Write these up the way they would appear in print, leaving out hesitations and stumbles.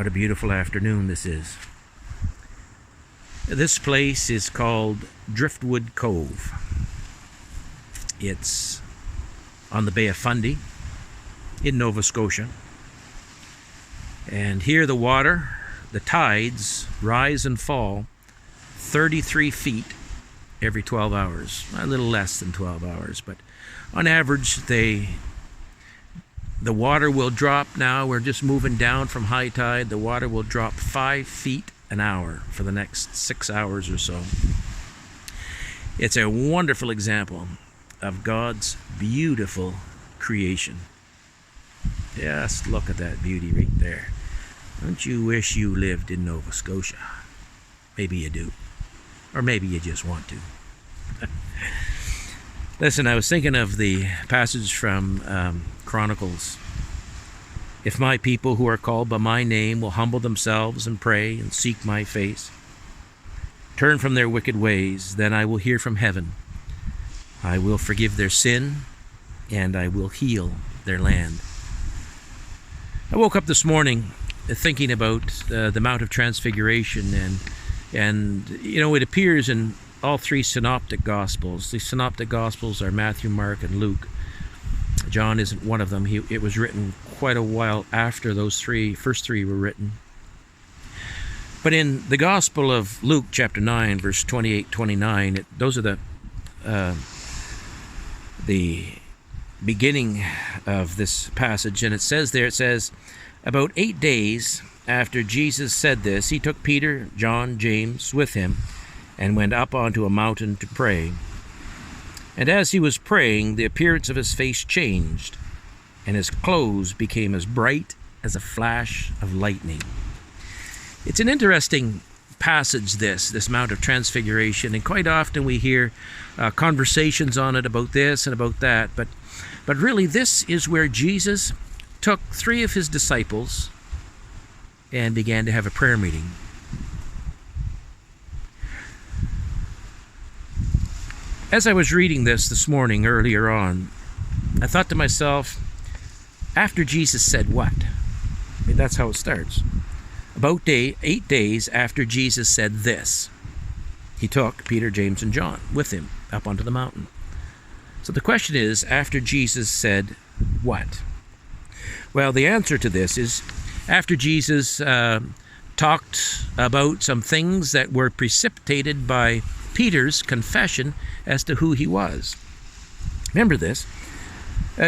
What a beautiful afternoon this is. This place is called Wood Cove. It's on the Bay of Fundy in Nova Scotia. And here the water, the tides, rise and fall 33 feet every 12 hours. A little less than 12 hours, but on average the water will drop now. We're just moving down from high tide. The water will drop 5 feet an hour for the next 6 hours or so. It's a wonderful example of God's beautiful creation. Just look at that beauty right there. Don't you wish you lived in Nova Scotia? Maybe you do. Or maybe you just want to. Listen, I was thinking of the passage from Chronicles. If my people who are called by my name will humble themselves and pray and seek my face, turn from their wicked ways, then I will hear from heaven. I will forgive their sin and I will heal their land. I woke up this morning thinking about the Mount of Transfiguration, and you know, it appears in all three synoptic gospels. The synoptic gospels are Matthew, Mark, and Luke. John isn't one of them. It was written quite a while after those first three were written. But in the Gospel of Luke, chapter 9, verse 28-29, those are the beginning of this passage, and it says, about 8 days after Jesus said this, he took Peter, John, James with him, and went up onto a mountain to pray. And as he was praying, the appearance of his face changed, and his clothes became as bright as a flash of lightning. It's an interesting passage, this Mount of Transfiguration, and quite often we hear conversations on it about this and about that, but really this is where Jesus took 3 of his disciples and began to have a prayer meeting. As I was reading this morning earlier on, I thought to myself, after Jesus said what? I mean, that's how it starts. About 8 days after Jesus said this, he took Peter, James, and John with him up onto the mountain. So the question is, after Jesus said what? Well, the answer to this is, after Jesus talked about some things that were precipitated by Peter's confession as to who he was. Remember this.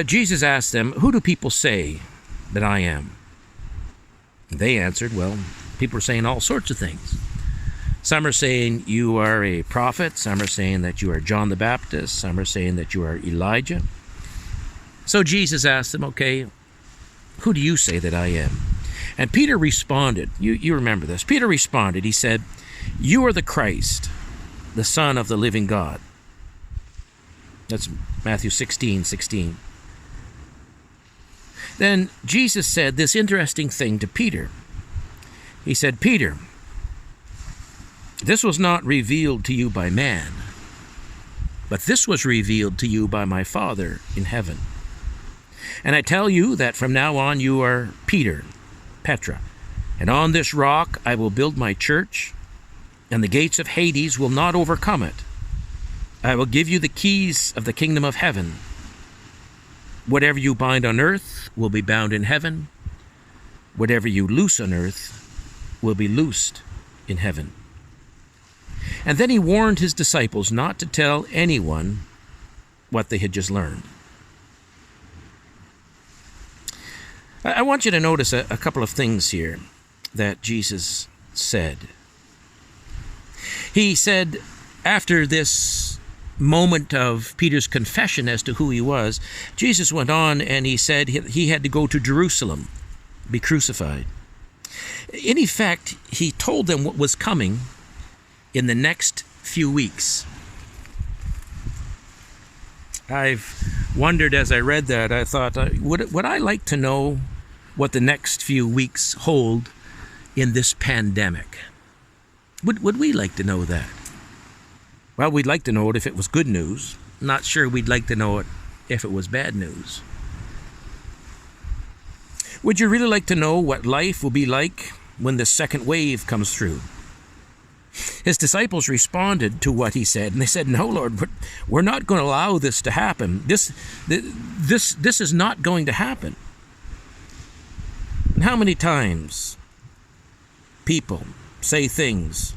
Jesus asked them, who do people say that I am? They answered, well, people are saying all sorts of things. Some are saying you are a prophet. Some are saying that you are John the Baptist. Some are saying that you are Elijah. So Jesus asked them, okay, who do you say that I am? And Peter responded. You remember this. Peter responded. He said, you are the Christ, the Son of the living God. That's Matthew 16:16. Then Jesus said this interesting thing to Peter. He said, Peter, this was not revealed to you by man, but this was revealed to you by my Father in heaven. And I tell you that from now on you are Peter, Petra, and on this rock I will build my church, and the gates of Hades will not overcome it. I will give you the keys of the kingdom of heaven. Whatever you bind on earth will be bound in heaven. Whatever you loose on earth will be loosed in heaven. And then he warned his disciples not to tell anyone what they had just learned. I want you to notice a couple of things here that Jesus said. He said, after this moment of Peter's confession as to who he was, Jesus went on and he said he had to go to Jerusalem, be crucified. In effect, he told them what was coming in the next few weeks. I've wondered as I read that, I thought, would I like to know what the next few weeks hold in this pandemic? Would we like to know that? Well, we'd like to know it if it was good news. Not sure we'd like to know it if it was bad news. Would you really like to know what life will be like when the second wave comes through. His disciples responded to what he said, and they said, "No, Lord, we're not going to allow this to happen. This is not going to happen." And how many times people say things,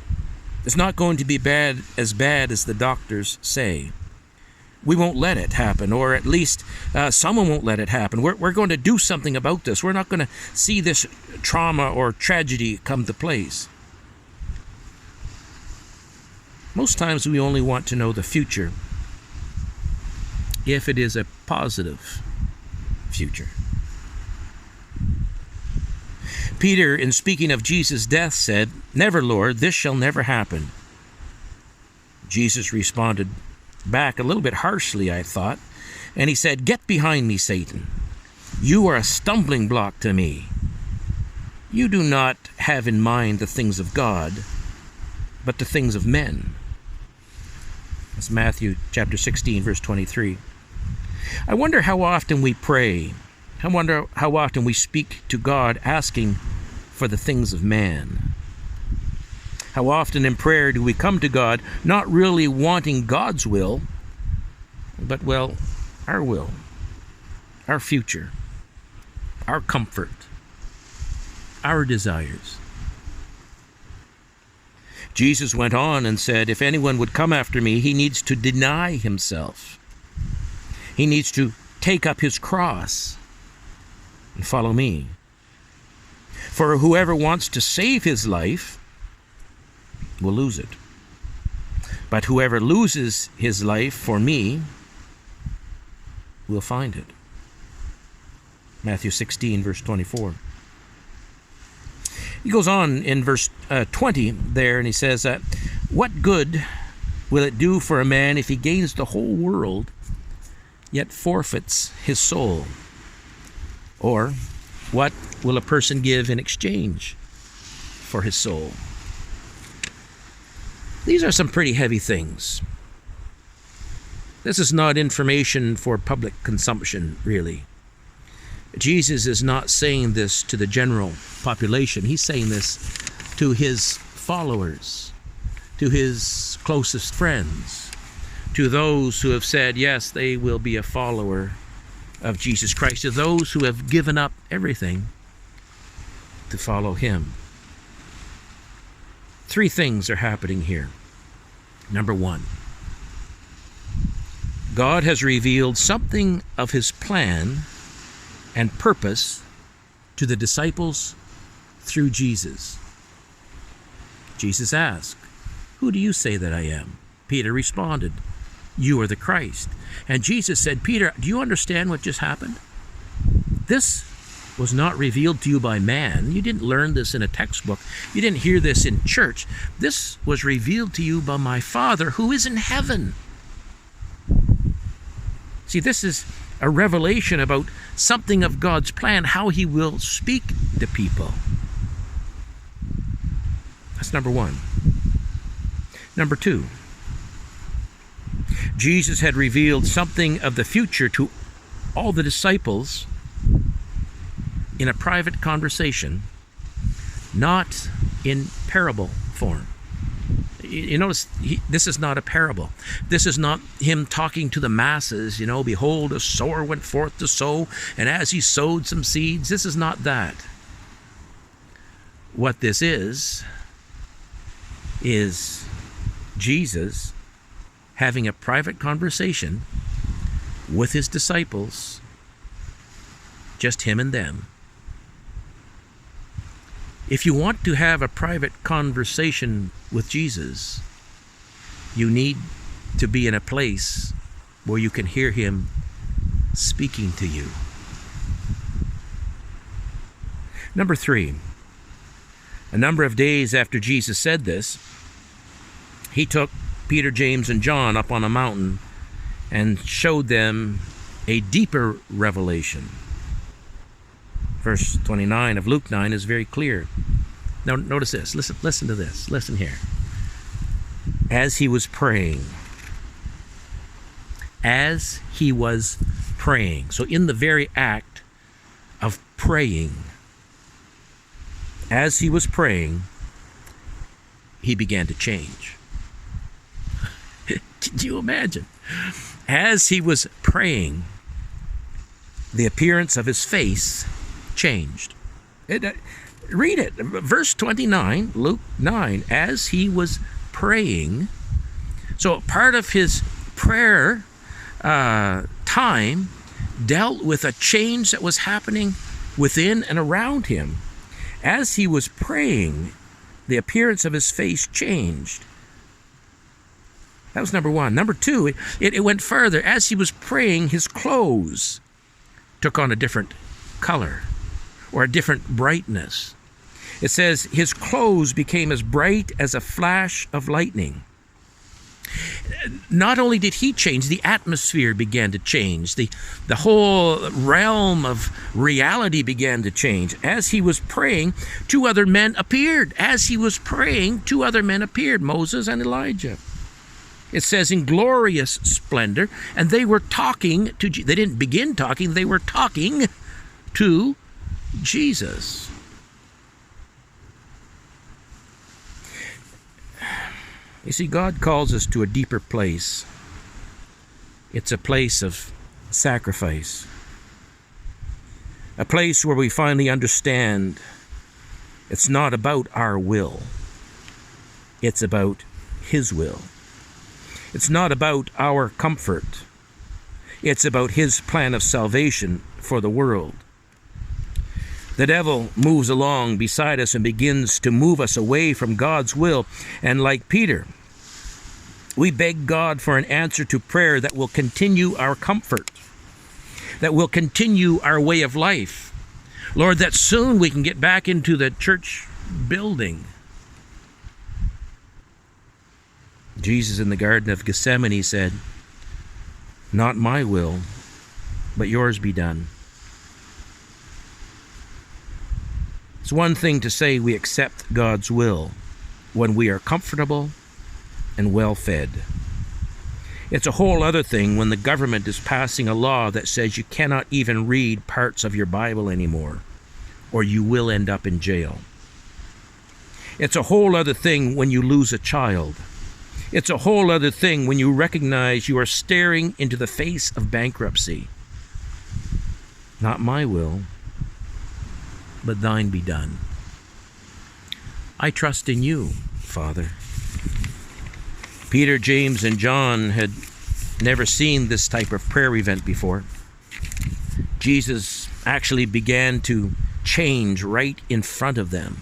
"It's not going to be as bad as the doctors say. We won't let it happen," or at least someone won't let it happen. We're going to do something about this. We're not going to see this trauma or tragedy come to place. Most times we only want to know the future if it is a positive future. Peter, in speaking of Jesus' death, said, "Never, Lord, this shall never happen." Jesus responded back a little bit harshly, I thought, and he said, "Get behind me, Satan. You are a stumbling block to me. You do not have in mind the things of God, but the things of men." That's Matthew chapter 16, verse 23. I wonder how often we pray. I wonder how often we speak to God asking for the things of man. How often in prayer do we come to God not really wanting God's will, but, well, our will, our future, our comfort, our desires. Jesus went on and said, if anyone would come after me, he needs to deny himself. He needs to take up his cross and follow me. For whoever wants to save his life will lose it. But whoever loses his life for me will find it. Matthew 16, verse 24. He goes on in verse 20 there, and he says, what good will it do for a man if he gains the whole world, yet forfeits his soul? Or what will a person give in exchange for his soul? These are some pretty heavy things. This is not information for public consumption, really. Jesus is not saying this to the general population. He's saying this to his followers, to his closest friends, to those who have said, yes, they will be a follower of Jesus Christ, to those who have given up everything to follow him. Three things are happening here. Number one, God has revealed something of his plan and purpose to the disciples through Jesus. Jesus asked, who do you say that I am? Peter responded, you are the Christ. And Jesus said, Peter, do you understand what just happened? This was not revealed to you by man. You didn't learn this in a textbook. You didn't hear this in church. This was revealed to you by my Father who is in heaven. See, this is a revelation about something of God's plan, how he will speak to people. That's number one. Number two, Jesus had revealed something of the future to all the disciples in a private conversation, not in parable form. You notice, this is not a parable. This is not him talking to the masses, behold, a sower went forth to sow, and as he sowed some seeds. This is not that. What this is Jesus having a private conversation with his disciples, just him and them. If you want to have a private conversation with Jesus, you need to be in a place where you can hear him speaking to you. Number three, a number of days after Jesus said this, he took Peter, James, and John up on a mountain and showed them a deeper revelation. Verse 29 of Luke 9 is very clear. Now notice this. Listen to this. Listen here. As he was praying. As he was praying. So in the very act of praying, as he was praying, he began to change. Did you imagine? As he was praying, the appearance of his face changed. Read it. Verse 29, Luke 9. As he was praying. So part of his prayer time dealt with a change that was happening within and around him. As he was praying, the appearance of his face changed. That was number one. Number two, it went further. As he was praying, his clothes took on a different color or a different brightness. It says his clothes became as bright as a flash of lightning. Not only did he change, the atmosphere began to change. The whole realm of reality began to change. As he was praying, two other men appeared. As he was praying, two other men appeared, Moses and Elijah. It says in glorious splendor, and they were talking to, they didn't begin talking, they were talking to Jesus. You see, God calls us to a deeper place. It's a place of sacrifice. A place where we finally understand it's not about our will. It's about His will. It's not about our comfort. It's about His plan of salvation for the world. The devil moves along beside us and begins to move us away from God's will. And like Peter, we beg God for an answer to prayer that will continue our comfort, that will continue our way of life. Lord, that soon we can get back into the church building. Jesus in the Garden of Gethsemane said, "Not my will, but yours be done." It's one thing to say we accept God's will when we are comfortable and well fed. It's a whole other thing when the government is passing a law that says you cannot even read parts of your Bible anymore, or you will end up in jail. It's a whole other thing when you lose a child. It's a whole other thing when you recognize you are staring into the face of bankruptcy. Not my will, but thine be done. I trust in you, Father. Peter, James, and John had never seen this type of prayer event before. Jesus actually began to change right in front of them.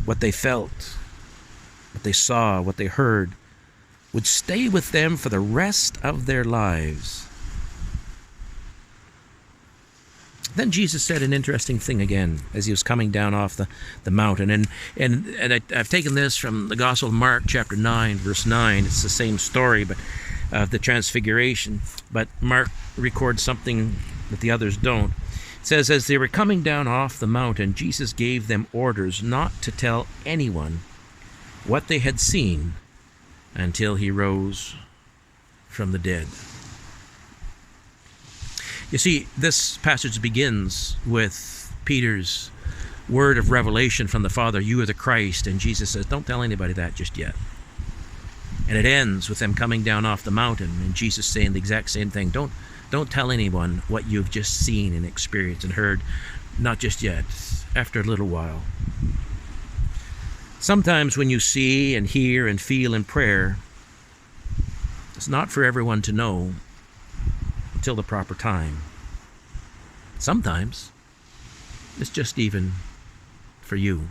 What they felt, what they saw, what they heard, would stay with them for the rest of their lives. Then Jesus said an interesting thing again as he was coming down off the mountain. And I've taken this from the Gospel of Mark, chapter 9, verse 9. It's the same story, but the Transfiguration. But Mark records something that the others don't. It says, as they were coming down off the mountain, Jesus gave them orders not to tell anyone what they had seen until he rose from the dead. You see, this passage begins with Peter's word of revelation from the Father, "You are the Christ," and Jesus says, "Don't tell anybody that just yet." And it ends with them coming down off the mountain and Jesus saying the exact same thing. Don't tell anyone what you've just seen and experienced and heard, not just yet, after a little while. Sometimes when you see and hear and feel in prayer, it's not for everyone to know until the proper time. Sometimes it's just even for you.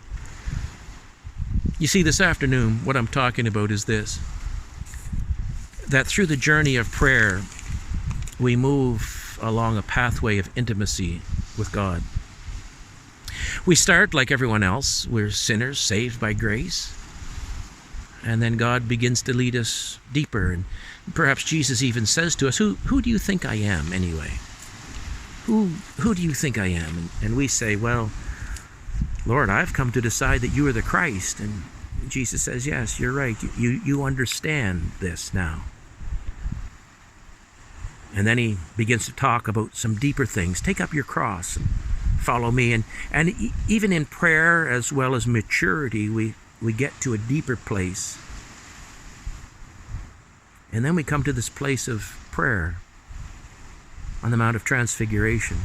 You see, this afternoon, what I'm talking about is this: that through the journey of prayer, we move along a pathway of intimacy with God. We start like everyone else. We're sinners saved by grace. And then God begins to lead us deeper. And perhaps Jesus even says to us, who do you think I am anyway? Who do you think I am? And we say, well, Lord, I've come to decide that you are the Christ. And Jesus says, yes, you're right. You understand this now. And then he begins to talk about some deeper things. Take up your cross and follow me. And even in prayer as well as maturity, we get to a deeper place. And then we come to this place of prayer on the Mount of Transfiguration,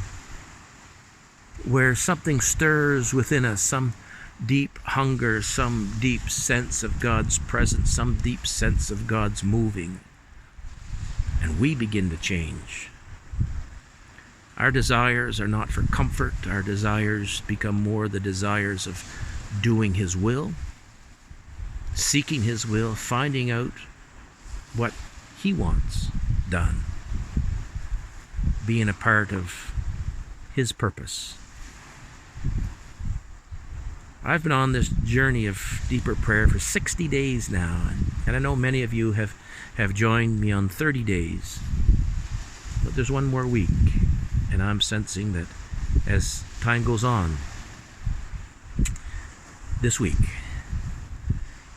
where something stirs within us, some deep hunger, some deep sense of God's presence, some deep sense of God's moving. And we begin to change. Our desires are not for comfort. Our desires become more the desires of doing His will, seeking His will, finding out what He wants done, being a part of His purpose. I've been on this journey of deeper prayer for 60 days now, and I know many of you have joined me on 30 days. But there's one more week, and I'm sensing that as time goes on, this week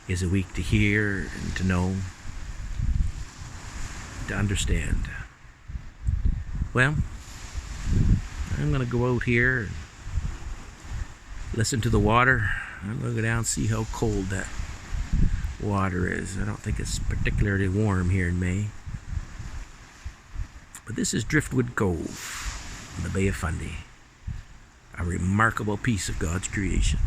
is a week to hear and to know, to understand. Well, I'm going to go out here and listen to the water. I'm going to go down and see how cold that water is. I don't think it's particularly warm here in May. But this is Driftwood Cove in the Bay of Fundy, a remarkable piece of God's creation.